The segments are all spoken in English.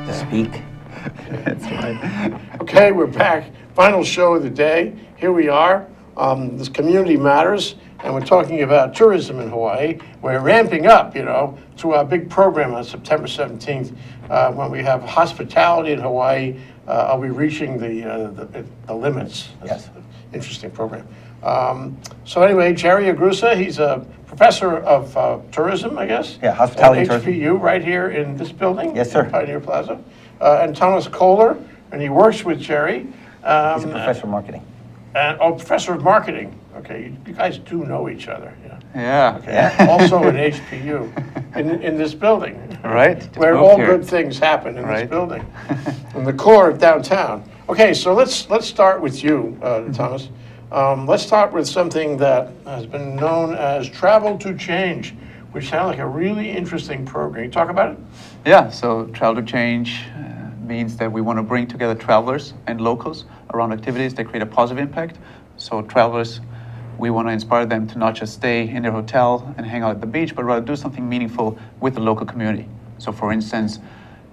to speak. That's right. Okay, we're back. Final show of the day. Here we are. This community matters, and we're talking about tourism in Hawaii. We're ramping up, to our big program on September 17th when we have hospitality in Hawaii. Are we reaching the limits? Yes. Interesting program. So anyway, Jerry Agrusa, he's a professor of tourism, I guess. Yeah, hospitality at tourism. HPU right here in this building. Yes, sir. in Pioneer Plaza. And Thomas Kohler, and he works with Jerry. He's a professor of marketing. Professor of marketing. Okay, you guys do know each other. Yeah. Okay. Yeah. Also at HPU, in this building. Right. Just Where moved all here. good things happen in this Right. building, in the core of downtown. Okay, so let's start with you, Thomas. Let's start with something that has been known as Travel to Change, which sounds like a really interesting program. Can you talk about it? Yeah, so Travel to Change means that we want to bring together travelers and locals around activities that create a positive impact. So travelers, we want to inspire them to not just stay in their hotel and hang out at the beach, but rather do something meaningful with the local community. So for instance,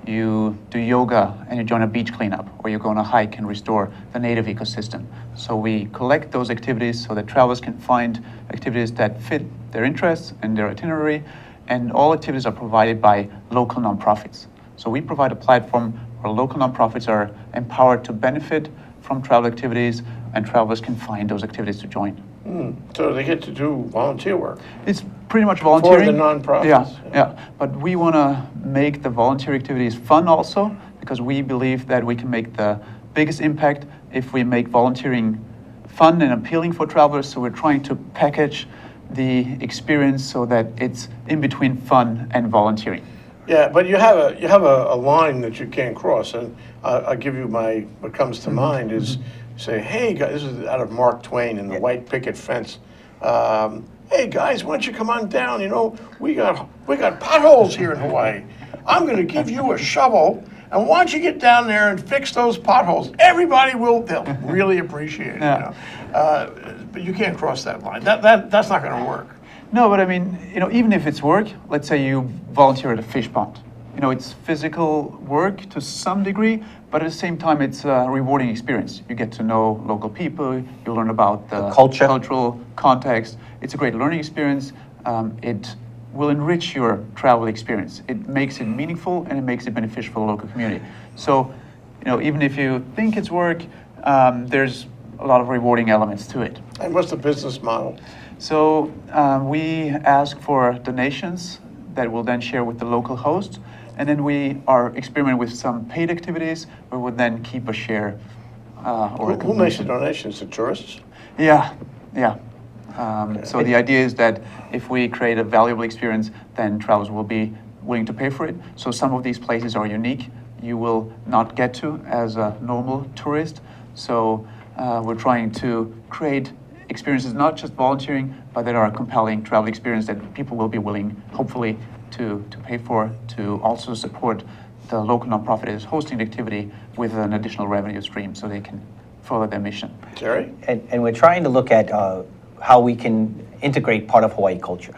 you do yoga and you join a beach cleanup, or you go on a hike and restore the native ecosystem. So we collect those activities so that travelers can find activities that fit their interests and their itinerary, and all activities are provided by local nonprofits. So we provide a platform where local nonprofits are empowered to benefit from travel activities, and travelers can find those activities to join. So they get to do volunteer work. It's pretty much volunteering. For the nonprofits. Yeah. But we want to make the volunteer activities fun also, because we believe that we can make the biggest impact if we make volunteering fun and appealing for travelers. So we're trying to package the experience so that it's in between fun and volunteering. Yeah, but you have a line that you can't cross, and I'll give you what comes to mind is say, hey guys, this is out of Mark Twain in the White Picket Fence. Hey guys, why don't you come on down? We got potholes here in Hawaii. I'm going to give you a shovel, and why don't you get down there and fix those potholes? Everybody they'll really appreciate it. Yeah. But you can't cross that line. That's not going to work. No, but I mean, even if it's work, let's say you volunteer at a fish pond. It's physical work to some degree, but at the same time, it's a rewarding experience. You get to know local people, you learn about the culture, cultural context. It's a great learning experience. It will enrich your travel experience. It makes it meaningful, and it makes it beneficial for the local community. So, even if you think it's work, there's a lot of rewarding elements to it. And what's the business model? So we ask for donations that we'll then share with the local host, and then we are experimenting with some paid activities where we'll then keep a share. Who makes the donations? The tourists? Yeah. So the idea is that if we create a valuable experience, then travelers will be willing to pay for it. So some of these places are unique. You will not get to as a normal tourist. So we're trying to create experiences, not just volunteering, but that are a compelling travel experience that people will be willing, hopefully, to pay for, to also support the local nonprofit that is hosting the activity with an additional revenue stream so they can follow their mission. Jerry? And we're trying to look at how we can integrate part of Hawaii culture.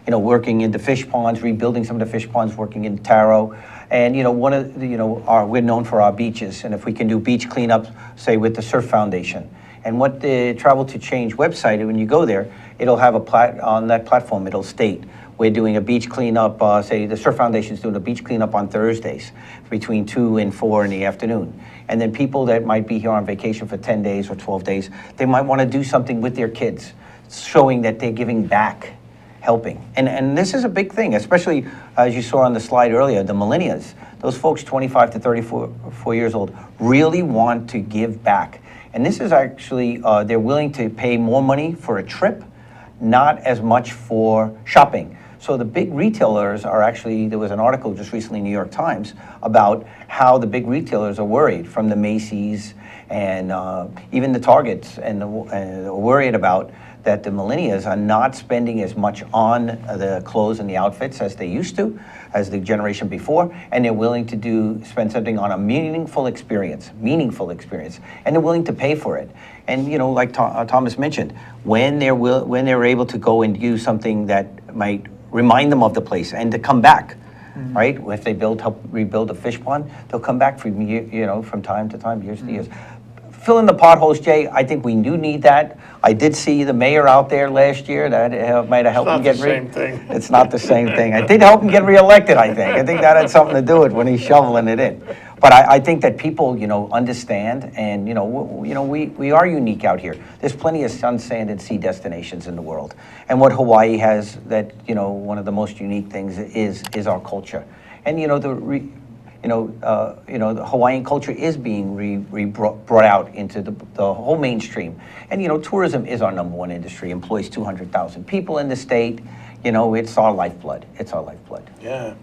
Working in the fish ponds, rebuilding some of the fish ponds, working in Taro. And we're known for our beaches, and if we can do beach cleanups, say with the Surf Foundation. And what the Travel to Change website, when you go there, it'll have on that platform, it'll state, we're doing a beach cleanup, say the Surf Foundation's doing a beach cleanup on Thursdays between 2 and 4 in the afternoon. And then people that might be here on vacation for 10 days or 12 days, they might want to do something with their kids, showing that they're giving back, helping. And this is a big thing, especially as you saw on the slide earlier, the millennials, those folks 25 to 34 years old, really want to give back. And this is actually, they're willing to pay more money for a trip, not as much for shopping. So the big retailers are actually, there was an article just recently in New York Times about how the big retailers are worried, from the Macy's and even the Targets, and are worried about that the millennials are not spending as much on the clothes and the outfits as they used to, as the generation before, and they're willing to spend something on a meaningful experience, and they're willing to pay for it. And like Thomas mentioned, when they're able to go and do something that might remind them of the place and to come back, right? If they help rebuild a fish pond, they'll come back from from time to time, years to years. Fill in the potholes, Jay. I think we do need that. I did see the mayor out there last year. That might have helped him get Same thing. It's not the same thing. I did help him get reelected. I think that had something to do with when he's shoveling it in. But I think that people, understand, and we are unique out here. There's plenty of sun, sand, and sea destinations in the world, and what Hawaii has, that one of the most unique things is our culture, and the Hawaiian culture is being brought out into the whole mainstream. And, tourism is our #1 industry, employs 200,000 people in the state. It's our lifeblood. It's our lifeblood. Yeah.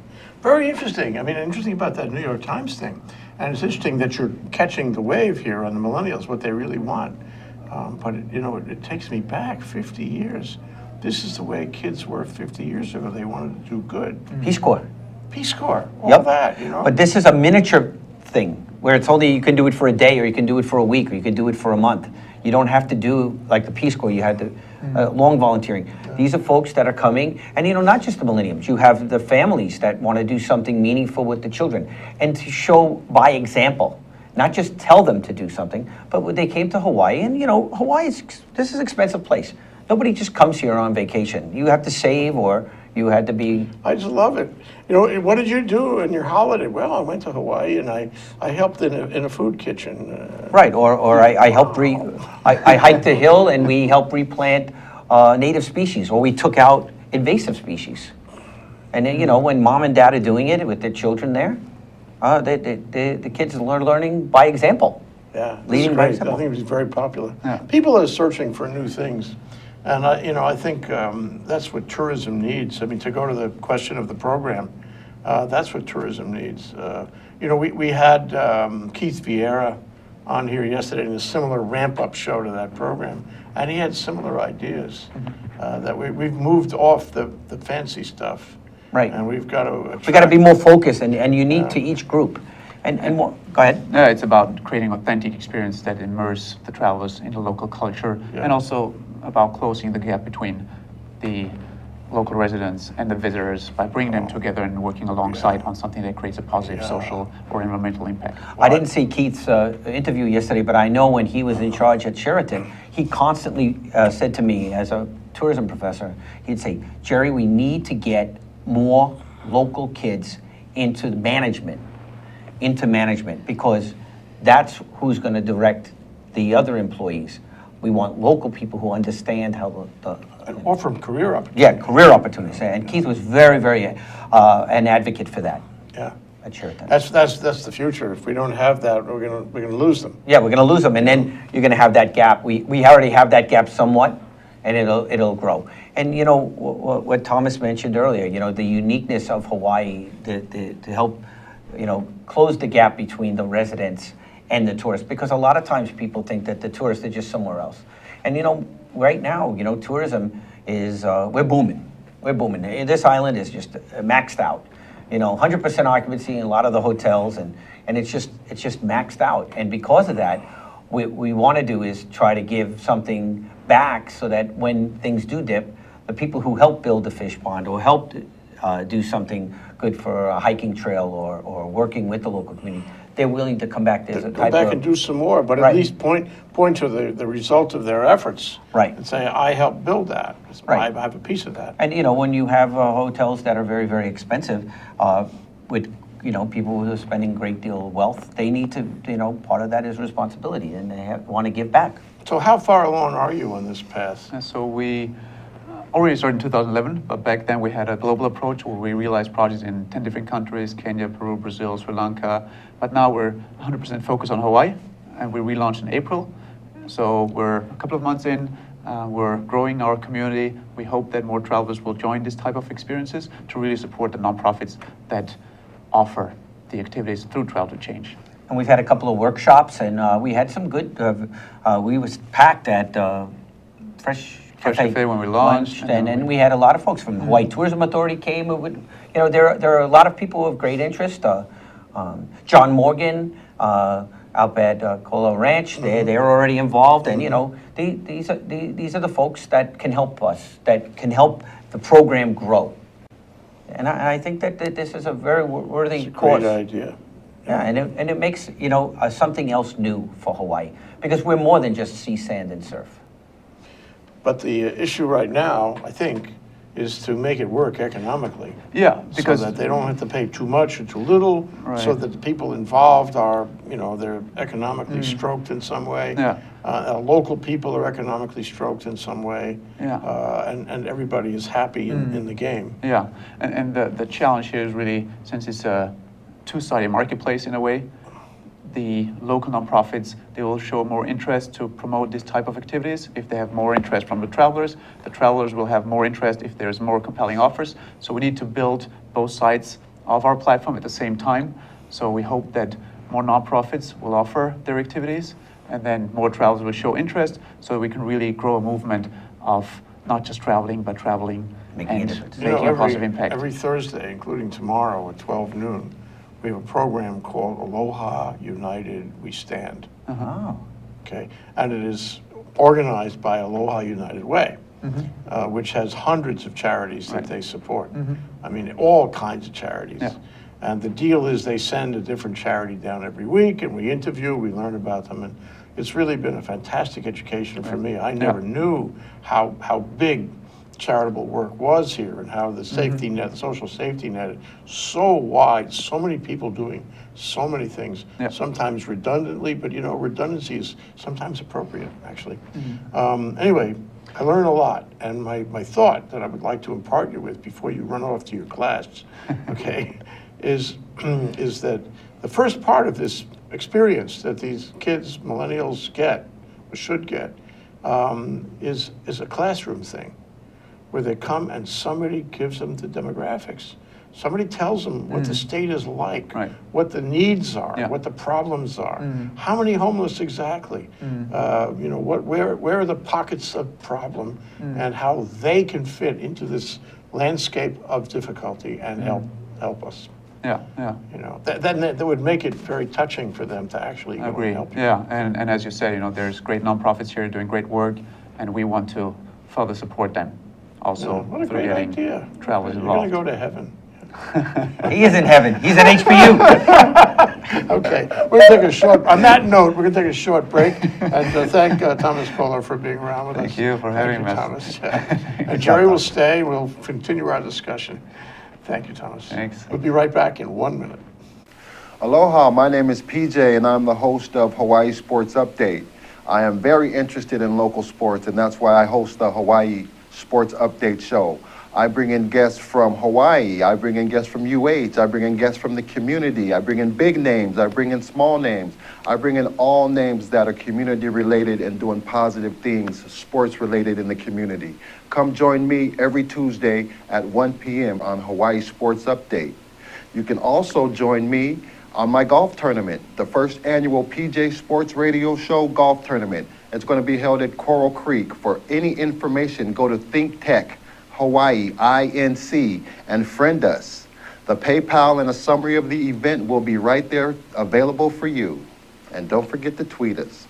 Very interesting. I mean, interesting about that New York Times thing. And it's interesting that you're catching the wave here on the millennials, what they really want. But, it takes me back 50 years. This is the way kids were 50 years ago. They wanted to do good. Peace Corps. Peace Corps, all Yep. that, But this is a miniature thing where it's only you can do it for a day, or you can do it for a week, or you can do it for a month. You don't have to do like the Peace Corps. You had the long volunteering. These are folks that are coming, and not just the millennials. You have the families that want to do something meaningful with the children, and to show by example, not just tell them to do something. But when they came to Hawaii, and Hawaii this is an expensive place. Nobody just comes here on vacation. You have to save, or you had to be. I just love it. What did you do in your holiday? Well, I went to Hawaii and I helped in a food kitchen. Right, or I helped I hiked the hill and we helped replant native species, or we took out invasive species. And then, when mom and dad are doing it with their children there, the kids are learning by example. Yeah, Leading by example. I think it was very popular. Yeah. People are searching for new things. And, I think that's what tourism needs. I mean, to go to the question of the program, that's what tourism needs. We had Keith Vieira on here yesterday in a similar ramp-up show to that program, and he had similar ideas that we've moved off the fancy stuff. Right. And we've got to... We got to be more focused and unique to each group. And more, go ahead. Yeah, it's about creating authentic experience that immerse the travelers into local culture, Yeah. and also about closing the gap between the local residents and the visitors by bringing them together and working alongside on something that creates a positive social or environmental impact. I didn't see Keith's interview yesterday, but I know when he was in charge at Sheraton, he constantly said to me, as a tourism professor, he'd say, Jerry, we need to get more local kids into management, because that's who's going to direct the other employees. We want local people who understand how And offer them career opportunities. Yeah, career opportunities. And Keith was very, very an advocate for that Yeah. at Sheraton. That's the future. If we don't have that, we're gonna lose them. Yeah, we're going to lose them, and then you're going to have that gap. We already have that gap somewhat, and it'll grow. And what Thomas mentioned earlier, the uniqueness of Hawaii to help close the gap between the residents and the tourists, because a lot of times people think that the tourists are just somewhere else. And right now, tourism is we're booming. We're booming. This island is just maxed out. 100% occupancy in a lot of the hotels, and it's just maxed out. And because of that, we want to do is try to give something back, so that when things do dip, the people who helped build the fish pond or helped do something good for a hiking trail or working with the local community, they're willing to come back. There's a Go type back of, and do some more, but Right. at least point to the result of their efforts. Right. And say, I helped build that. Right. I have a piece of that. and when you have hotels that are very, very expensive, with people who are spending a great deal of wealth, they need to, part of that is responsibility, and they want to give back. So how far along are you on this path? And so we already started in 2011, but back then we had a global approach where we realized projects in 10 different countries: Kenya, Peru, Brazil, Sri Lanka. But now we're 100% focused on Hawaii, and we relaunched in April. So we're a couple of months in, we're growing our community. We hope that more travelers will join this type of experiences to really support the nonprofits that offer the activities through Travel to Change. And we've had a couple of workshops, and we had some good, we was packed at Fresh Cafe when we launched, and then we had a lot of folks from the Hawaii Tourism Authority came. There are a lot of people of great interest. John Morgan out at Kohler Ranch, they're already involved, and these are the folks that can help us, that can help the program grow. And I think that this is a very worthy It's a cause. great idea. Yeah, and it makes, something else new for Hawaii, because we're more than just sea, sand, and surf. But the issue right now, I think, is to make it work economically. Yeah, because so that they don't have to pay too much or too little, so Right. that the people involved are, they're economically stroked in some way. Yeah. Local people are economically stroked in some way. Yeah. And everybody is happy in the game. Yeah, and the challenge here is really, since it's a two-sided marketplace in a way, the local nonprofits, they will show more interest to promote this type of activities if they have more interest from the travelers. The travelers will have more interest if there's more compelling offers. So we need to build both sides of our platform at the same time. So we hope that more nonprofits will offer their activities, and then more travelers will show interest, so we can really grow a movement of not just traveling, but traveling Making a and difference. making a positive impact. Every Thursday, including tomorrow at 12 noon, we have a program called Aloha United We Stand. Oh. Okay, and it is organized by Aloha United Way, which has hundreds of charities that Right. they support. I mean, all kinds of charities. Yeah. And the deal is they send a different charity down every week, and we interview, we learn about them, and it's really been a fantastic education for me. I never knew how big charitable work was here, and how the safety net, the social safety net, is so wide, so many people doing so many things, Yeah. sometimes redundantly, but redundancy is sometimes appropriate, actually. Anyway, I learned a lot, and my thought that I would like to impart you with before you run off to your class, okay, is that the first part of this experience that these kids, millennials, get, or should get, is a classroom thing, where they come and somebody gives them the demographics. Somebody tells them what the state is like, Right. what the needs are, Yeah. what the problems are, how many homeless exactly, where are the pockets of problem, and how they can fit into this landscape of difficulty and help us. Yeah, yeah. That would make it very touching for them to actually I go agree. and help you. Yeah, and as you said, there's great nonprofits here doing great work, and we want to further support them. Also, What a through great getting idea. travelers You're going involved. to go to heaven. He is in heaven. He's at HBU. Okay, we're going to take a short, on that note, we're going to take a short break, and thank Thomas Kohler for being around with us. Thank you for having us. Thomas. And Jerry will stay, we'll continue our discussion. Thank you, Thomas. Thanks. We'll be right back in 1 minute. Aloha, my name is PJ and I'm the host of Hawaii Sports Update. I am very interested in local sports, and that's why I host the Hawaii Sports Update show. I bring in guests from Hawaii, I bring in guests from UH, I bring in guests from the community, I bring in big names, I bring in small names, I bring in all names that are community related and doing positive things, sports related in the community. Come join me every Tuesday at 1 p.m. on Hawaii Sports Update. You can also join me on my golf tournament, the first annual PJ Sports Radio Show golf tournament. It's going to be held at Coral Creek. For any information, go to ThinkTech Hawaii INC and friend us. The PayPal and a summary of the event will be right there available for you. And don't forget to tweet us.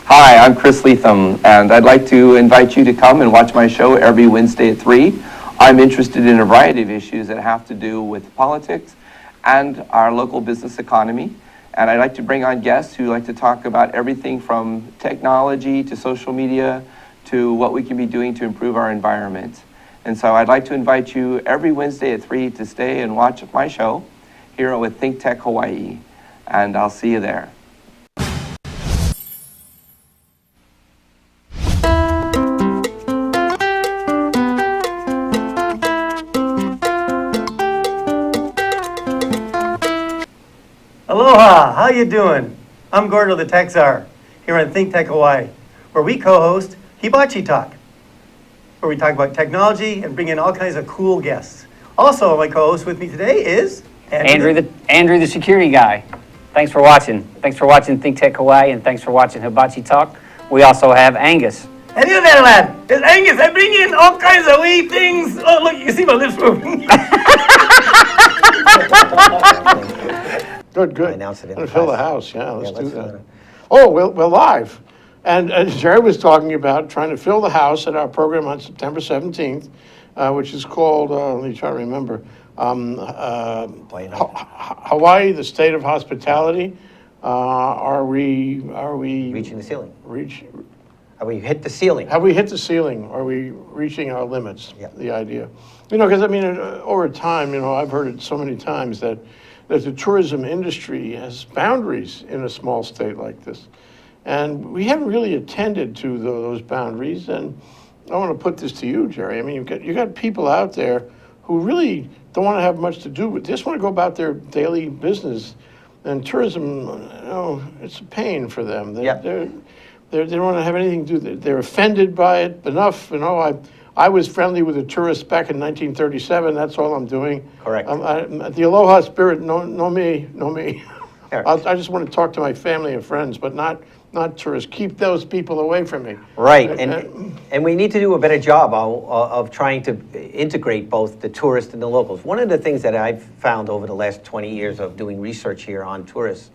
Hi, I'm Chris Leatham, and I'd like to invite you to come and watch my show every Wednesday at 3. I'm interested in a variety of issues that have to do with politics and our local business economy. And I'd like to bring on guests who like to talk about everything from technology to social media to what we can be doing to improve our environment. And so I'd like to invite you every Wednesday at 3 to stay and watch my show here with ThinkTech Hawaii. And I'll see you there. Aloha, how you doing? I'm Gordo the Tech Czar here on ThinkTech Hawaii, where we co-host Hibachi Talk, where we talk about technology and bring in all kinds of cool guests. Also, my co-host with me today is Andrew the security guy. Thanks for watching. Thanks for watching ThinkTech Hawaii, and thanks for watching Hibachi Talk. We also have Angus. And you there, lad. It's Angus. I bring in all kinds of wee things. Oh, look, you see my lips moving. Good. I announced it in Gonna the fill the class. house, yeah, let's do let's, that. Oh, we're live. And Jerry was talking about trying to fill the house at our program on September 17th. which is called, let me try to remember, Why not? Hawaii, the state of hospitality. Are we Reaching the ceiling. reach? Have we hit the ceiling? Have we hit the ceiling? Are we reaching our limits? Yeah. The idea, because I mean, over time, I've heard it so many times that the tourism industry has boundaries in a small state like this, and we haven't really attended to those boundaries. And I want to put this to you, Jerry. I mean, you got people out there who really don't want to have much to do with. They just want to go about their daily business, and tourism, it's a pain for them. They don't want to have anything to do. They're offended by it enough. I was friendly with a tourist back in 1937. That's all I'm doing. Correct. The Aloha spirit, know me. There. I just want to talk to my family and friends, but not tourists. Keep those people away from me. Right, and we need to do a better job of trying to integrate both the tourists and the locals. One of the things that I've found over the last 20 years of doing research here on tourists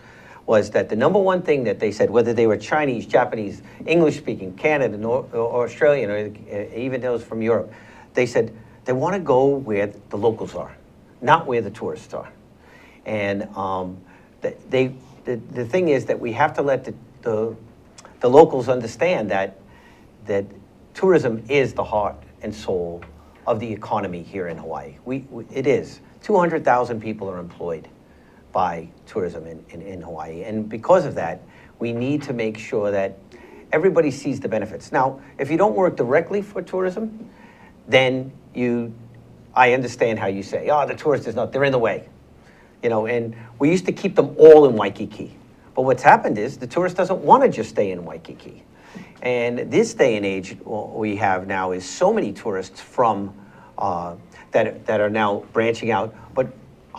was that the number one thing that they said, whether they were Chinese, Japanese, English-speaking, Canada, or Australian, or even those from Europe, they said they want to go where the locals are, not where the tourists are. And the thing is that we have to let the locals understand that tourism is the heart and soul of the economy here in Hawaii. It is. 200,000 people are employed by tourism in Hawaii. And because of that, we need to make sure that everybody sees the benefits. Now, if you don't work directly for tourism, then I understand how you say, the tourist is not, they're in the way. And we used to keep them all in Waikiki. But what's happened is the tourist doesn't want to just stay in Waikiki. And this day and age we have now is so many tourists from that are now branching out, but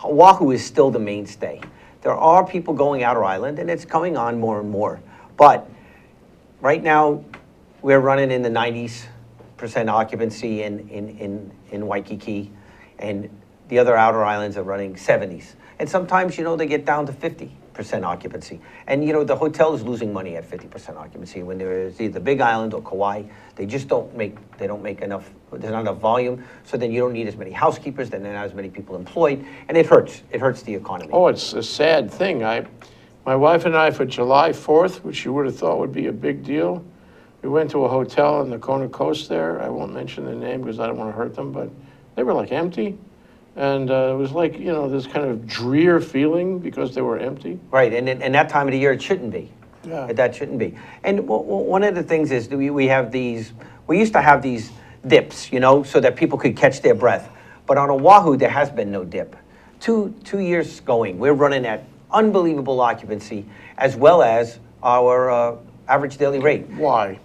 Oahu is still the mainstay. There are people going outer island, and it's coming on more and more. But right now, we're running in the 90% occupancy in Waikiki, and the other outer islands are running 70s. And sometimes, they get down to 50% occupancy. And, the hotel is losing money at 50% occupancy. When there's either Big Island or Kauai, they don't make enough, there's not enough volume, so then you don't need as many housekeepers, then there are not as many people employed, and it hurts the economy. Oh, it's a sad thing. My wife and I, for July 4th, which you would have thought would be a big deal, we went to a hotel on the Kona coast there. I won't mention the name because I don't want to hurt them, but they were like empty. And it was like, this kind of drear feeling because they were empty. Right, and that time of the year, it shouldn't be. Yeah. That shouldn't be. And one of the things is we used to have these dips, so that people could catch their breath. But on Oahu, there has been no dip. Two years going, we're running at unbelievable occupancy as well as our average daily rate. Why?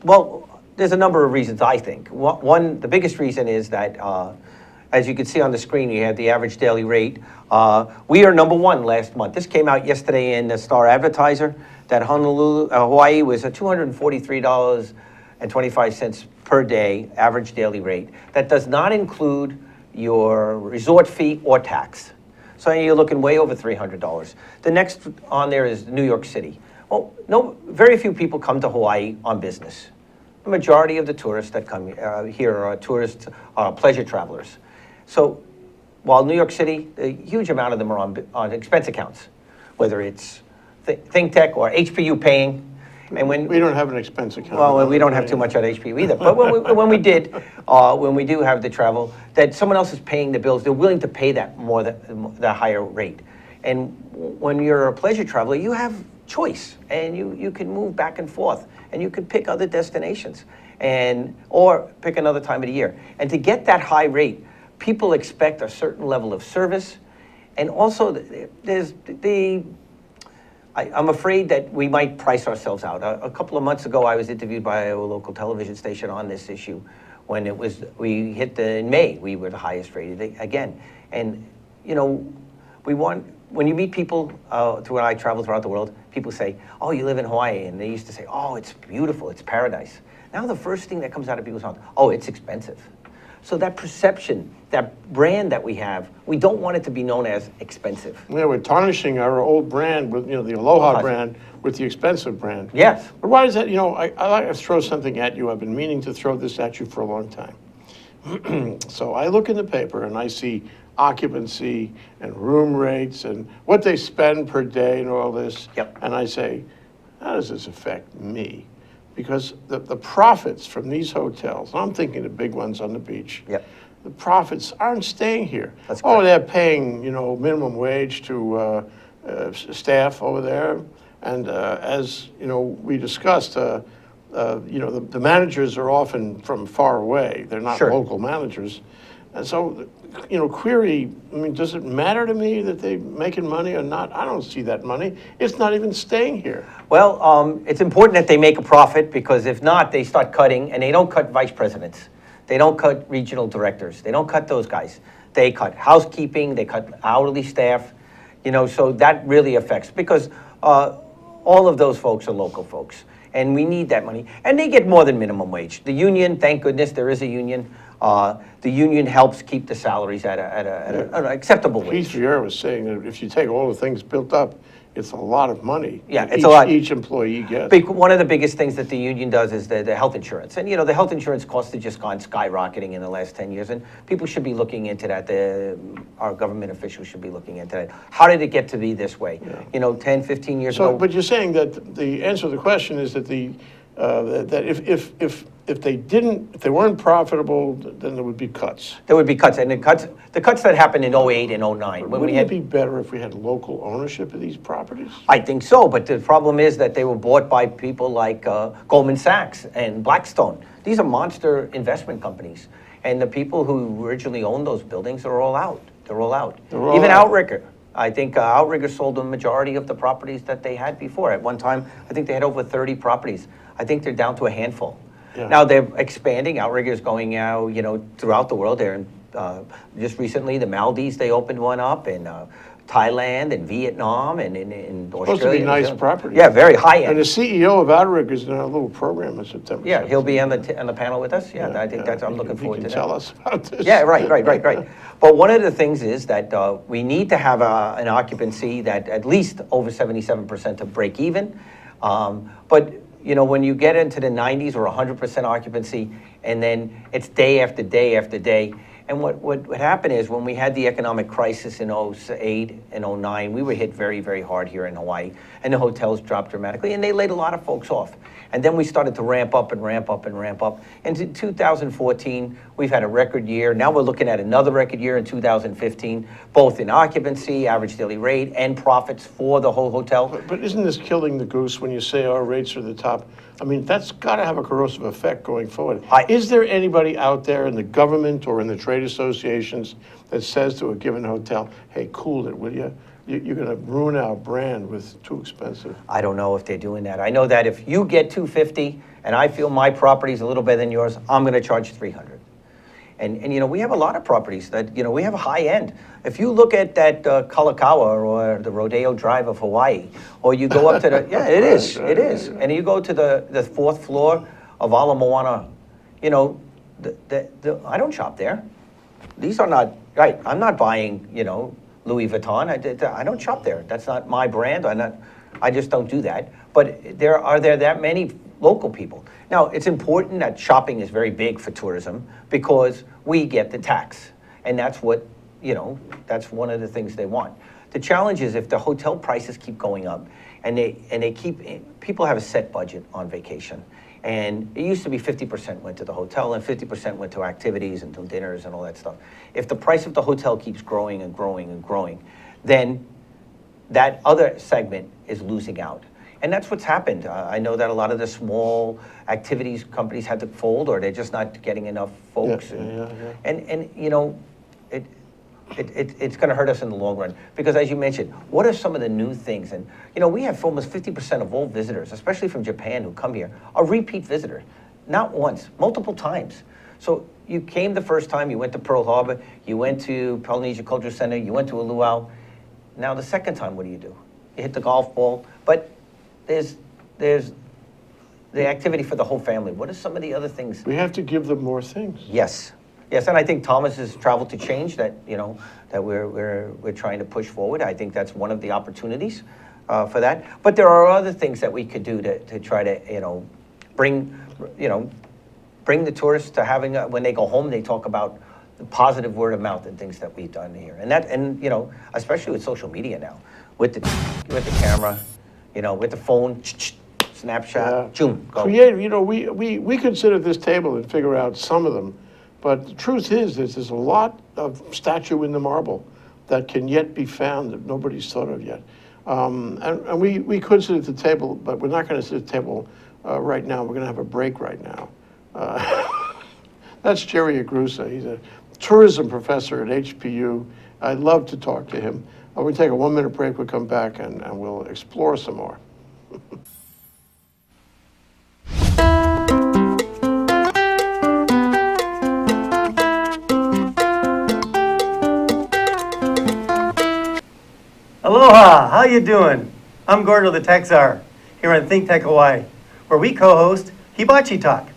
Well, there's a number of reasons, I think. One, the biggest reason is that as you can see on the screen, you have the average daily rate. We are number one last month. This came out yesterday in the Star Advertiser that Honolulu, Hawaii was at $243.25 per day, average daily rate. That does not include your resort fee or tax. So you're looking way over $300. The next on there is New York City. Well, very few people come to Hawaii on business. The majority of the tourists that come here are tourists, pleasure travelers. So while New York City, a huge amount of them are on expense accounts, whether it's ThinkTech or HPU paying. And We don't have an expense account. Well, we don't have too much at HPU either. But when we do have the travel, that someone else is paying the bills, they're willing to pay that the higher rate. And when you're a pleasure traveler, you have choice, and you can move back and forth, and you can pick other destinations, or pick another time of the year. And to get that high rate, people expect a certain level of service, and also I'm afraid that we might price ourselves out. A couple of months ago, I was interviewed by a local television station on this issue. When we hit in May, we were the highest rated again. And when you meet people when I travel throughout the world, people say, "Oh, you live in Hawaii," and they used to say, "Oh, it's beautiful, it's paradise." Now the first thing that comes out of people's mouths, "Oh, it's expensive." So that perception, that brand that we have, we don't want it to be known as expensive. Yeah, we're tarnishing our old brand with, the Aloha brand with the expensive brand. Yes. But why is that? I like to throw something at you. I've been meaning to throw this at you for a long time. So I look in the paper and I see occupancy and room rates and what they spend per day and all this. Yep. And I say, how does this affect me? Because the profits from these hotels, I'm thinking the big ones on the beach. Yep. The profits aren't staying here. That's Oh, correct. they're paying, minimum wage to staff over there. And as, we discussed, the managers are often from far away. They're not Sure. local managers. And so, query, does it matter to me that they're making money or not? I don't see that money. It's not even staying here. Well, it's important that they make a profit, because if not, they start cutting, and they don't cut vice presidents. They don't cut regional directors. They don't cut those guys. They cut housekeeping, they cut hourly staff, so that really affects, because all of those folks are local folks, and we need that money. And they get more than minimum wage. The union, thank goodness, there is a union. The union helps keep the salaries at an acceptable Keith wage. Fier was saying that if you take all the things built up, it's a lot of money. Yeah, that it's a lot. Each employee gets. One of the biggest things that the union does is the health insurance. And, the health insurance costs have just gone skyrocketing in the last 10 years, and people should be looking into that. Our government officials should be looking into that. How did it get to be this way? 10, 15 years So, ago. but you're saying that the answer to the question is that that if they weren't profitable, then there would be cuts. There would be cuts, and the cuts that happened in 08 and 09. When we Wouldn't had, it be better if we had local ownership of these properties? I think so, but the problem is that they were bought by people like Goldman Sachs and Blackstone. These are monster investment companies, and the people who originally owned those buildings are all out. They're all out. Even Outrigger. I think Outrigger sold the majority of the properties that they had before. At one time, I think they had over 30 properties. I think they're down to a handful. Yeah. Now they're expanding. Outrigger's going out, throughout the world. They're in, just recently, the Maldives, they opened one up, in Thailand and Vietnam and in Australia. Supposed to be New nice Zealand. property. Yeah, very high And the end. CEO of Outrigger is in our little program in September. Yeah, he'll be 17th. on the panel with us. Yeah, I think I'm looking forward to that. He can tell us about this. Yeah, right. But one of the things is that we need to have an occupancy that at least over 77% to break even. But when you get into the 90s or 100% occupancy, and then it's day after day after day. And what happened is, when we had the economic crisis in 08 and 09, we were hit very, very hard here in Hawaii, and the hotels dropped dramatically, and they laid a lot of folks off. And then we started to ramp up and ramp up and ramp up. And in 2014, we've had a record year. Now we're looking at another record year in 2015, both in occupancy, average daily rate, and profits for the whole hotel. But isn't this killing the goose when you say our rates are the top? That's got to have a corrosive effect going forward. Is there anybody out there in the government or in the trade associations that says to a given hotel, hey, cool it, will you? You're going to ruin our brand with too expensive. I don't know if they're doing that. I know that if you get $250 and I feel my property's a little better than yours, I'm going to charge $300. And we have a lot of properties that, we have a high end. If you look at that Kalakaua or the Rodeo Drive of Hawaii, or you go up to the, yeah, it is. And you go to the fourth floor of Ala Moana, I don't shop there. These are not, right, I'm not buying, Louis Vuitton. I don't shop there. That's not my brand. I just don't do that. But are there that many local people? Now, it's important that shopping is very big for tourism, because we get the tax. And that's what, that's one of the things they want. The challenge is, if the hotel prices keep going up, and people have a set budget on vacation. And it used to be 50% went to the hotel and 50% went to activities and to dinners and all that stuff. If the price of the hotel keeps growing and growing and growing, then that other segment is losing out. And that's what's happened. I know that a lot of the small activities companies had to fold, or they're just not getting enough folks. Yeah. And it's going to hurt us in the long run, because, as you mentioned, what are some of the new things? And we have almost 50% of all visitors, especially from Japan, who come here, are repeat visitors, not once, multiple times. So you came the first time, you went to Pearl Harbor, you went to Polynesia Cultural Center, you went to a luau. Now the second time, what do? You hit the golf ball, but there's the activity for the whole family. What are some of the other things? We have to give them more things. Yes, and I think Thomas's Travel to Change that that we're trying to push forward. I think that's one of the opportunities for that. But there are other things that we could do to try to bring bring the tourists to having, when they go home, they talk about the positive word of mouth and things that we've done here. And you know, especially with social media now, with the camera, you know, with the phone, snapshot, zoom, go. Creative, you know, we could sit at this table and figure out some of them, but the truth is there's a lot of statue in the marble that can yet be found that nobody's thought of yet. And we could sit at the table, but we're not going to sit at the table right now. We're going to have a break right now. That's Jerry Agrusa. He's a tourism professor at HPU. I'd love to talk to him. We'll take a 1-minute break. We'll come back and we'll explore some more. Aloha, how you doing? I'm Gordo the Tech Czar, here on ThinkTech Hawaii, where we co-host Hibachi Talk,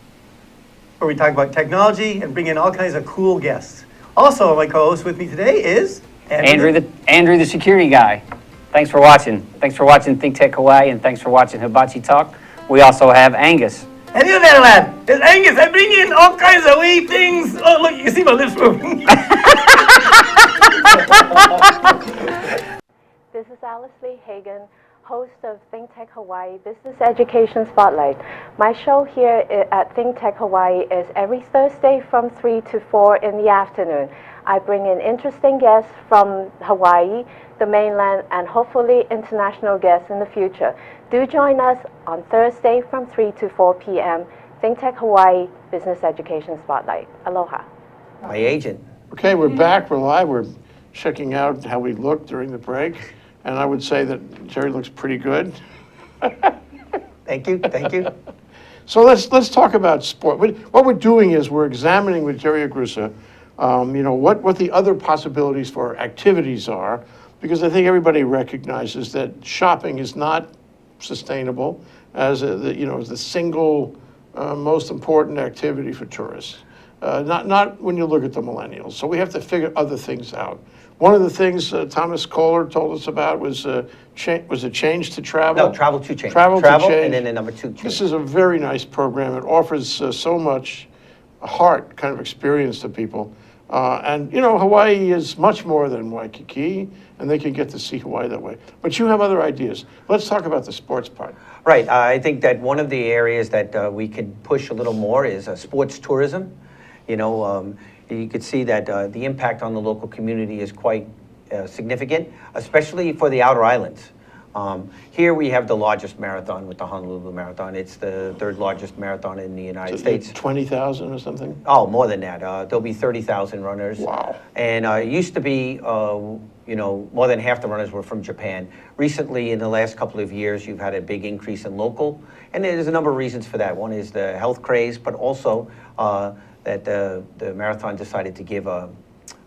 where we talk about technology and bring in all kinds of cool guests. Also, my co-host with me today is Andrew the security guy. Thanks for watching. Thanks for watching ThinkTech Hawaii, and thanks for watching Hibachi Talk. We also have Angus. Hello there, lad. It's Angus. I bring in all kinds of wee things. Oh, look, you can see my lips moving. This is Alice Lee Hagan, host of ThinkTech Hawaii Business Education Spotlight. My show here at ThinkTech Hawaii is every Thursday from 3 to 4 in the afternoon. I bring in interesting guests from Hawaii, the mainland, and hopefully international guests in the future. Do join us on Thursday from 3 to 4 p.m. ThinkTech Hawaii Business Education Spotlight. Aloha. My agent. Okay, we're back. We're live. We're checking out how we look during the break. And I would say that Jerry looks pretty good. Thank you, thank you. So let's talk about sport. What we're doing is we're examining with Jerry Agrusa, you know, what the other possibilities for activities are, because I think everybody recognizes that shopping is not sustainable as the single most important activity for tourists. Not when you look at the millennials. So we have to figure other things out. One of the things Thomas Kohler told us about was a change to travel. No, travel to change. Travel to change. And then the number 2, change. This is a very nice program. It offers so much heart kind of experience to people. And, you know, Hawaii is much more than Waikiki, and they can get to see Hawaii that way. But you have other ideas. Let's talk about the sports part. Right. I think that one of the areas that we could push a little more is sports tourism. You know, you could see that the impact on the local community is quite significant, especially for the outer islands. Here we have the largest marathon with the Honolulu Marathon. It's the 3rd largest marathon in the United States. 20,000 or something? Oh, more than that. There'll be 30,000 runners. Wow. And it used to be, you know, more than half the runners were from Japan. Recently, in the last couple of years, you've had a big increase in local. And there's a number of reasons for that. One is the health craze, but also that the marathon decided to give a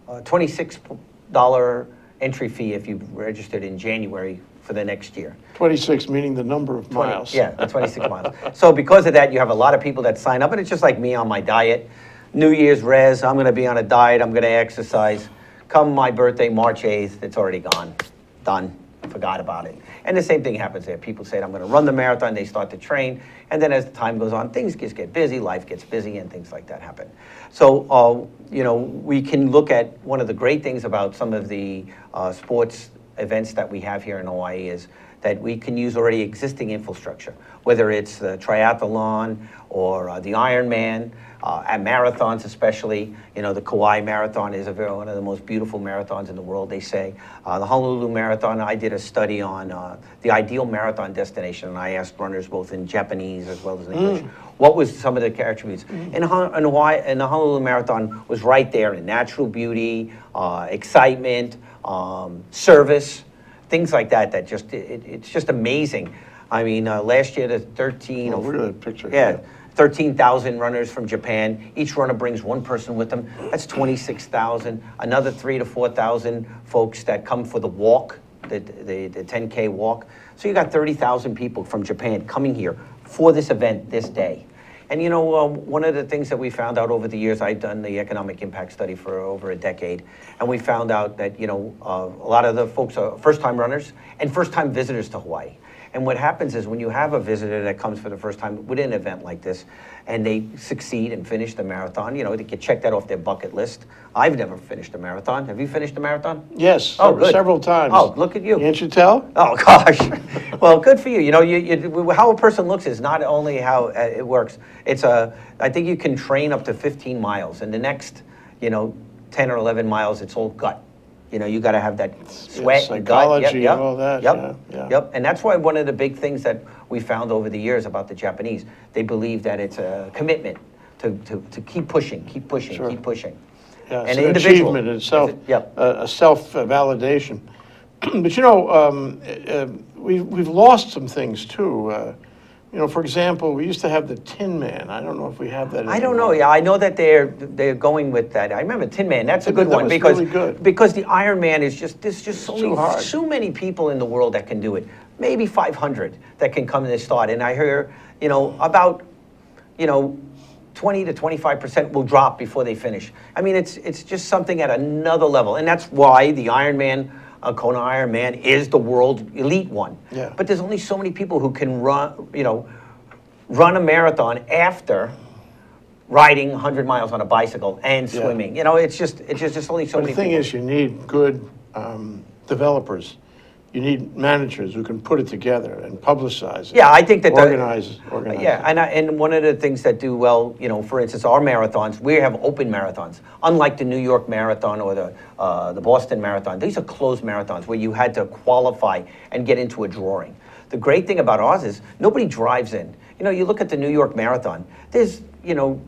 $26 entry fee if you registered in January for the next year. 26 meaning the number of miles. Yeah, the 26 miles. So because of that, you have a lot of people that sign up, and it's just like me on my diet. New Year's res, I'm going to be on a diet, I'm going to exercise. Come my birthday, March 8th, it's already gone. Done. Forgot about it. And the same thing happens there. People say, I'm going to run the marathon, they start to train, and then as the time goes on, things just get busy, life gets busy, and things like that happen. So, you know, we can look at one of the great things about some of the sports events that we have here in Hawaii is that we can use already existing infrastructure, whether it's the triathlon or the Ironman, at marathons especially. You know, the Kauai Marathon is one of the most beautiful marathons in the world, they say. The Honolulu Marathon, I did a study on the ideal marathon destination, and I asked runners both in Japanese as well as in English, what was some of the attributes? In Hawaii, and the Honolulu Marathon was right there in natural beauty, excitement, service, things like that, that just, it's just amazing. I mean, last year, the 13... Oh, look at that picture. Yeah, 13,000 runners from Japan. Each runner brings one person with them. That's 26,000. Another 3,000 to 4,000 folks that come for the walk, the 10K walk. So you got 30,000 people from Japan coming here for this event this day. And you know, one of the things that we found out over the years, I've done the economic impact study for over a decade, and we found out that, you know, a lot of the folks are first-time runners and first-time visitors to Hawaii. And what happens is when you have a visitor that comes for the first time with an event like this, and they succeed and finish the marathon, they can check that off their bucket list. I've never finished a marathon. Have you finished a marathon? Yes, Oh, good. several times. Oh, look at you. Can't you tell? Oh, gosh. Well, good for you. How a person looks is not only how it works. I think you can train up to 15 miles, and the next, 10 or 11 miles, it's all gut. You got to have that sweat, and gut. Psychology and all that, Yep. yeah. Yep. And that's why one of the big things that we found over the years about the Japanese, they believe that it's a commitment to keep pushing, keep pushing, Sure. keep pushing. Yeah, And it's the an individual. achievement in itself, Yep. a self-validation. But we've lost some things too. For example, we used to have the Tin Man. I don't know if we have that anymore. I don't know. Yeah, I know that they're going with that. I remember Tin Man. That's a Tin good Man, that one was because really good. because the Iron Man is there's just too hard. so many people in the world that can do it. Maybe 500 that can come and start. And I hear about 20 to 25% will drop before they finish. I mean, it's just something at another level, and that's why the Iron Man. Kona Iron Man is the world elite one. Yeah. But there's only so many people who can run a marathon after riding 100 miles on a bicycle and Yeah. swimming. It's just only so But many the thing people. is, you need good developers. You need managers who can put it together and publicize it. Yeah, I think that organize Yeah, it. and one of the things that do well, for instance, our marathons, we have open marathons. Unlike the New York Marathon or the Boston Marathon, these are closed marathons where you had to qualify and get into a drawing. The great thing about ours is nobody drives in. You look at the New York Marathon, there's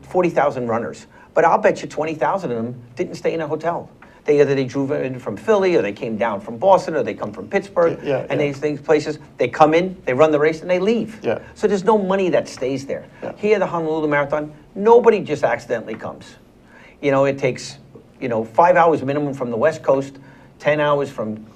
40,000 runners, but I'll bet you 20,000 of them didn't stay in a hotel. They drove in from Philly, or they came down from Boston, or they come from Pittsburgh, and these places. They come in, they run the race, and they leave. Yeah. So there's no money that stays there. Yeah. Here, the Honolulu Marathon, nobody just accidentally comes. It takes 5 hours minimum from the West Coast, 10 hours from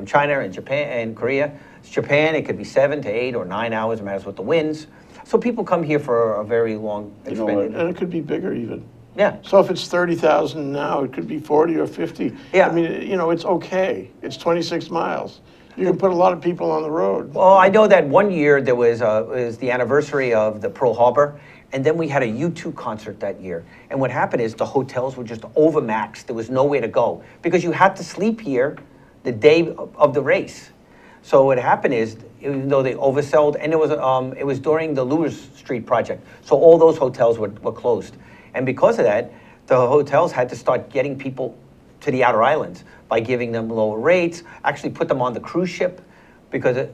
China and Japan and Korea. Japan, it could be 7 to 8 or 9 hours, it matters what the winds. So people come here for a very long And it could be bigger even. Yeah. So if it's 30,000 now, it could be 40 or 50. Yeah. I mean, it's okay. It's 26 miles. You can put a lot of people on the road. Well, I know that one year there was the anniversary of the Pearl Harbor, and then we had a U2 concert that year. And what happened is the hotels were just overmaxed. There was nowhere to go because you had to sleep here the day of the race. So what happened is, even though they oversold, and it was during the Lewis Street project, so all those hotels were closed. And because of that, the hotels had to start getting people to the outer islands by giving them lower rates, actually put them on the cruise ship because of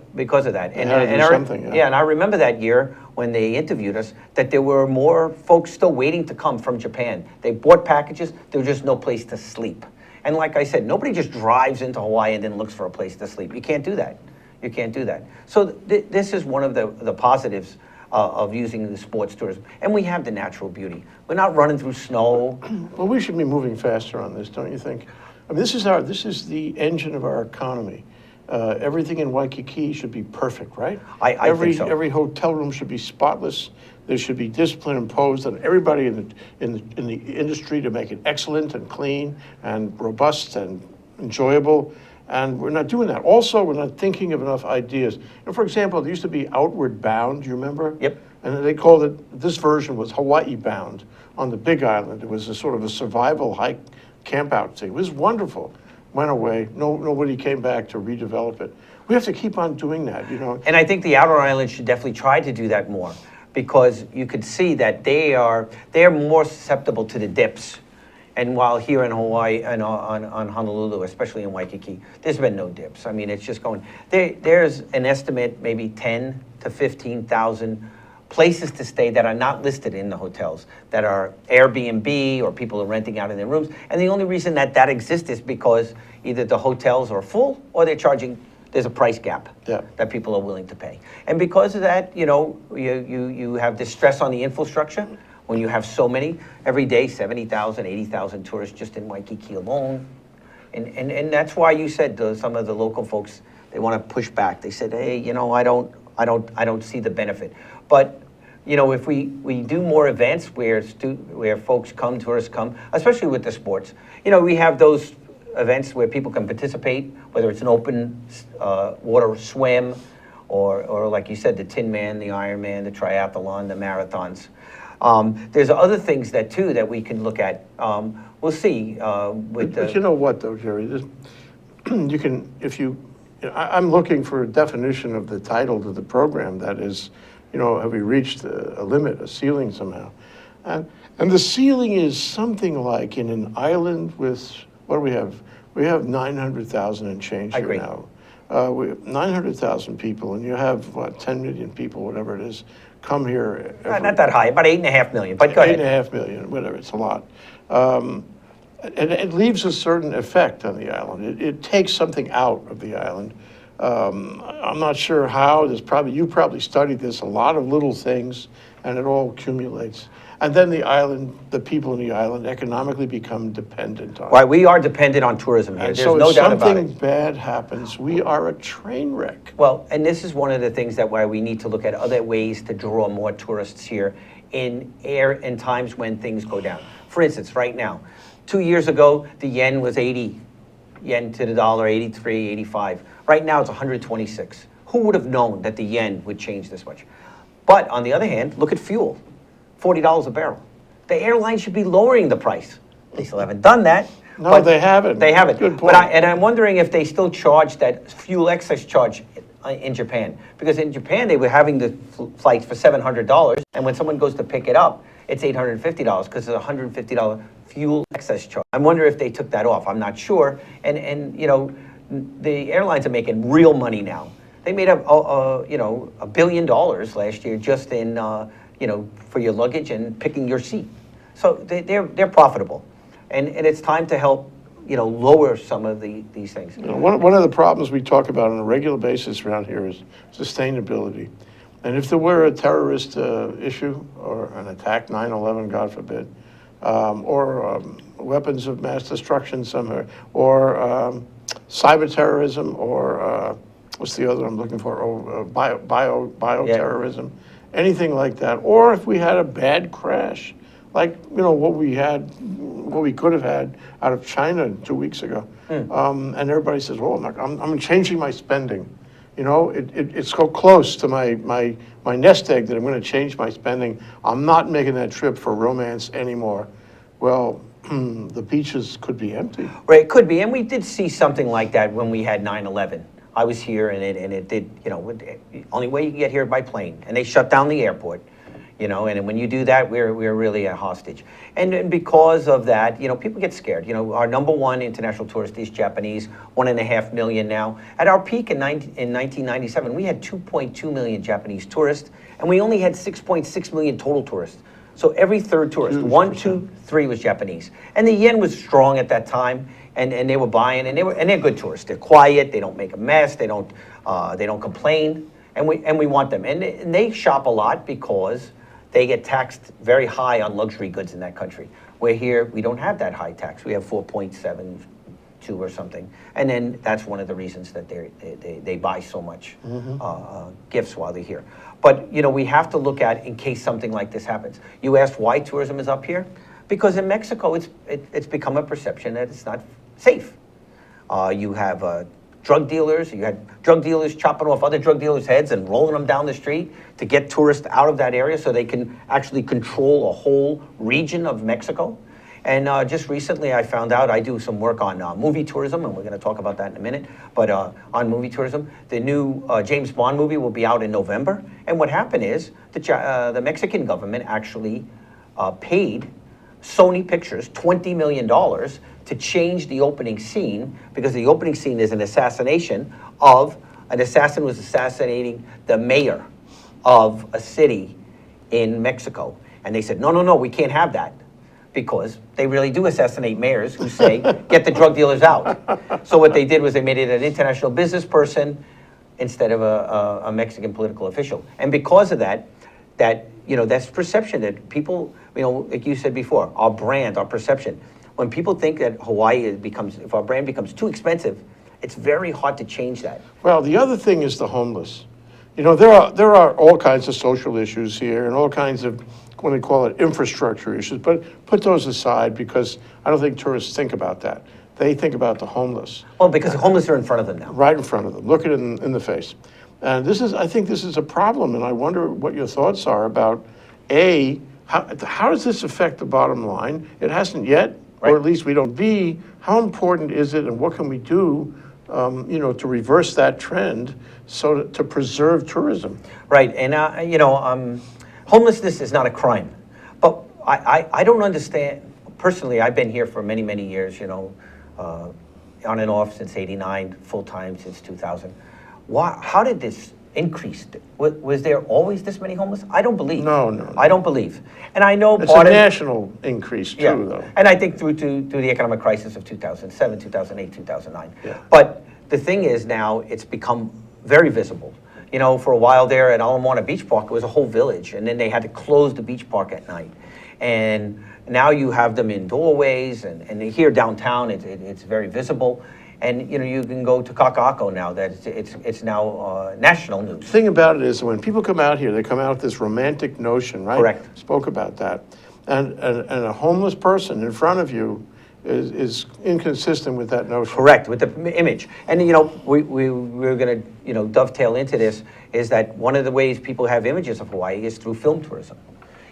that. They had to do something, and I remember that year when they interviewed us that there were more folks still waiting to come from Japan. They bought packages, there was just no place to sleep. And like I said, nobody just drives into Hawaii and then looks for a place to sleep. You can't do that. You can't do that. So this is one of the positives of using the sports tourism. And we have the natural beauty. We're not running through snow. Well, we should be moving faster on this, don't you think? I mean, this is the engine of our economy. Everything in Waikiki should be perfect, right? I think so. Every hotel room should be spotless. There should be discipline imposed on everybody in the industry to make it excellent and clean and robust and enjoyable. And we're not doing that. Also, we're not thinking of enough ideas. For example, there used to be Outward Bound, do you remember? Yep. And they called it, this version was Hawaii Bound on the Big Island. It was a sort of a survival hike camp out thing. It was wonderful. Went away. Nobody came back to redevelop it. We have to keep on doing that, And I think the outer islands should definitely try to do that more because you could see that they're more susceptible to the dips. And while here in Hawaii and on Honolulu, especially in Waikiki, there's been no dips. I mean, it's just going. There's an estimate, maybe 10 to 15,000 places to stay that are not listed in the hotels, that are Airbnb or people are renting out in their rooms. And the only reason that exists is because either the hotels are full or they're charging. There's a price gap that people are willing to pay. And because of that, you have this stress on the infrastructure. When you have so many, every day, 70,000, 80,000 tourists just in Waikiki alone. And that's why you said some of the local folks, they want to push back. They said, hey, I don't see the benefit. But, if we do more events where folks come, tourists come, especially with the sports, we have those events where people can participate, whether it's an open water swim or like you said, the Tin Man, the Ironman, the triathlon, the marathons. There's other things that too that we can look at. We'll see with But you know what, though, Jerry? You can, if you, I'm looking for a definition of the title to the program. That is, have we reached a limit, a ceiling somehow? And the ceiling is something like in an island with, what do we have? We have 900,000 and change I here agree. now. We have 900,000 people, and you have, what, 10 million people, whatever it is, come here. not that high, about 8.5 million, but go ahead. 8.5 million, whatever, it's a lot. And it leaves a certain effect on the island. It takes something out of the island. I'm not sure how. You probably studied this, a lot of little things, and it all accumulates. And then the people in the island economically become dependent on it. Right, we are dependent on tourism here. And There's so no if doubt about something it. bad happens, we are a train wreck. Well, and this is one of the things that why we need to look at other ways to draw more tourists here in times when things go down. For instance, right now, 2 years ago, the yen was 80 yen to the dollar, 83, 85. Right now, it's 126. Who would have known that the yen would change this much? But on the other hand, look at fuel, $40 a barrel. The airlines should be lowering the price. They still haven't done that. No, but they haven't. They haven't. Good point. But I'm wondering if they still charge that fuel excess charge in Japan. Because in Japan, they were having the flights for $700, and when someone goes to pick it up, it's $850 because it's a $150 fuel excess charge. I wonder if they took that off. I'm not sure. And the airlines are making real money now. They made $1 billion last year just in for your luggage and picking your seat. So they're profitable, and it's time to help lower some of these things. One of the problems we talk about on a regular basis around here is sustainability. And if there were a terrorist issue or an attack, 9/11, God forbid, or weapons of mass destruction somewhere, or cyber terrorism, or what's the other I'm looking for? Bioterrorism, anything like that. Or if we had a bad crash, like what we could have had out of China 2 weeks ago, and everybody says, "Oh, I'm changing my spending." It's so close to my nest egg that I'm going to change my spending. I'm not making that trip for romance anymore. Well, the beaches could be empty. Right, it could be, and we did see something like that when we had 9/11. I was here, and it did. The only way you can get here by plane, and they shut down the airport. And when you do that, we're really a hostage. And because of that, people get scared. Our number one international tourist is Japanese, 1.5 million now. At our peak in 1997, we had 2.2 million Japanese tourists, and we only had 6.6 million total tourists. So every third tourist, 1, 2, 3 was Japanese. And the yen was strong at that time, and they were buying, and they're good tourists. They're quiet, they don't make a mess, they don't complain, and we want them. And they shop a lot because they get taxed very high on luxury goods in that country. Where here, we don't have that high tax. We have 4.72 or something. And then that's one of the reasons that they buy so much gifts while they're here. But, we have to look at in case something like this happens. You asked why tourism is up here? Because in Mexico, it's become a perception that it's not safe. You have drug dealers. You had drug dealers chopping off other drug dealers' heads and rolling them down the street to get tourists out of that area so they can actually control a whole region of Mexico. And just recently I found out, I do some work on movie tourism, and we're going to talk about that in a minute, but on movie tourism, the new James Bond movie will be out in November. And what happened is the Mexican government actually paid Sony Pictures $20 million to change the opening scene, because the opening scene is an assassination of, an assassin was assassinating the mayor of a city in Mexico. And they said, no, we can't have that, because they really do assassinate mayors who say, get the drug dealers out. So what they did was they made it an international business person instead of a Mexican political official. And because of that, that's perception that people, like you said before, our brand, our perception. When people think that Hawaii if our brand becomes too expensive, it's very hard to change that. Well, the other thing is the homeless. There are all kinds of social issues here and all kinds of, what they call it, infrastructure issues, but put those aside, because I don't think tourists think about that. They think about the homeless. Well, because the homeless are in front of them now. Right in front of them. Look it in the face. And I think this is a problem, and I wonder what your thoughts are about, A, how does this affect the bottom line? It hasn't yet, Right. or at least we don't. B, how important is it, and what can we do, to reverse that trend, so to preserve tourism? Right, and homelessness is not a crime, but I don't understand. Personally, I've been here for many, many years, on and off since '89, full-time since 2000. How did this increase? Was there always this many homeless? I don't believe. No. I don't believe. And I know It's a national increase too, though. And I think through the economic crisis of 2007, 2008, 2009. Yeah. But the thing is now it's become very visible. For a while there at Ala Moana Beach Park, it was a whole village, and then they had to close the beach park at night. And now you have them in doorways, and here downtown, it's very visible. And you can go to Kaka'ako now. That it's now national news. The thing about it is, when people come out here, they come out with this romantic notion, right? Correct. Spoke about that, and a homeless person in front of you is inconsistent with that notion. Correct, with the image. And we're going to dovetail into this, is that one of the ways people have images of Hawaii is through film tourism.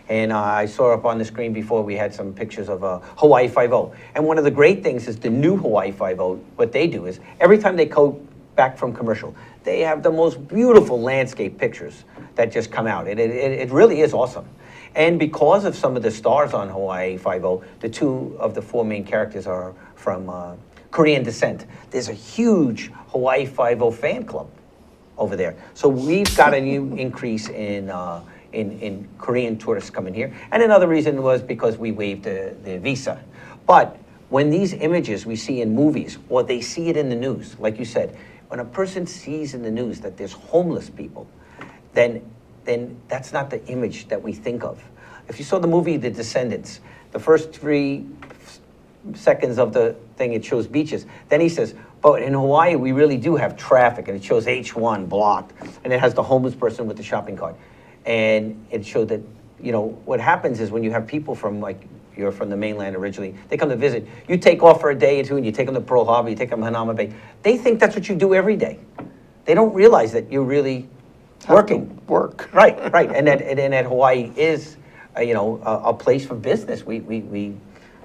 And I saw up on the screen before, we had some pictures of Hawaii Five-0. And one of the great things is the new Hawaii Five-0, what they do is, every time they go back from commercial, they have the most beautiful landscape pictures that just come out. It really is awesome. And because of some of the stars on Hawaii Five-0, the 2 of the 4 main characters are from Korean descent. There's a huge Hawaii Five-0 fan club over there. So we've got a new increase in Korean tourists coming here. And another reason was because we waived the visa. But when these images we see in movies, or they see it in the news, like you said, when a person sees in the news that there's homeless people, then that's not the image that we think of. If you saw the movie The Descendants, the first 3 seconds of the thing, it shows beaches. Then he says, but in Hawaii, we really do have traffic, and it shows H1 blocked, and it has the homeless person with the shopping cart. And it showed that, what happens is when you have people from, you're from the mainland originally, they come to visit, you take off for a day or 2, and you take them to Pearl Harbor, you take them to Hanama Bay. They think that's what you do every day. They don't realize that you're really working. Work. Right. And that Hawaii is, a place for business. We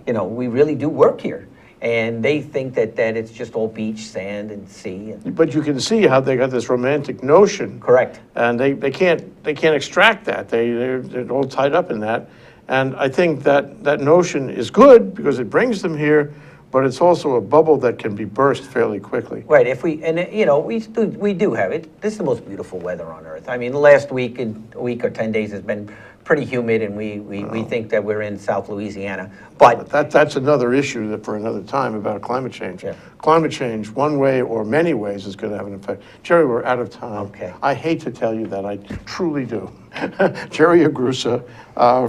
really do work here. And they think that it's just all beach, sand, and sea. But you can see how they got this romantic notion. Correct. And they can't extract that. They're all tied up in that. And I think that notion is good because it brings them here, but it's also a bubble that can be burst fairly quickly. Right. We do have it. This is the most beautiful weather on earth. I mean, the last week or 10 days has been pretty humid, and we think that we're in South Louisiana. But that's another issue for another time about climate change. Yeah. Climate change, one way or many ways, is going to have an effect. Jerry, we're out of time. Okay. I hate to tell you that, I truly do. Jerry Agrusa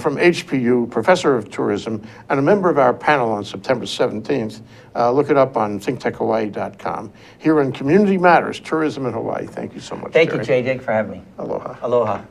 from HPU, professor of tourism, and a member of our panel on September 17th. Look it up on ThinkTechHawaii.com. Here on Community Matters, Tourism in Hawaii. Thank you so much, thank Jerry. you, JJ, for having me. Aloha. Aloha.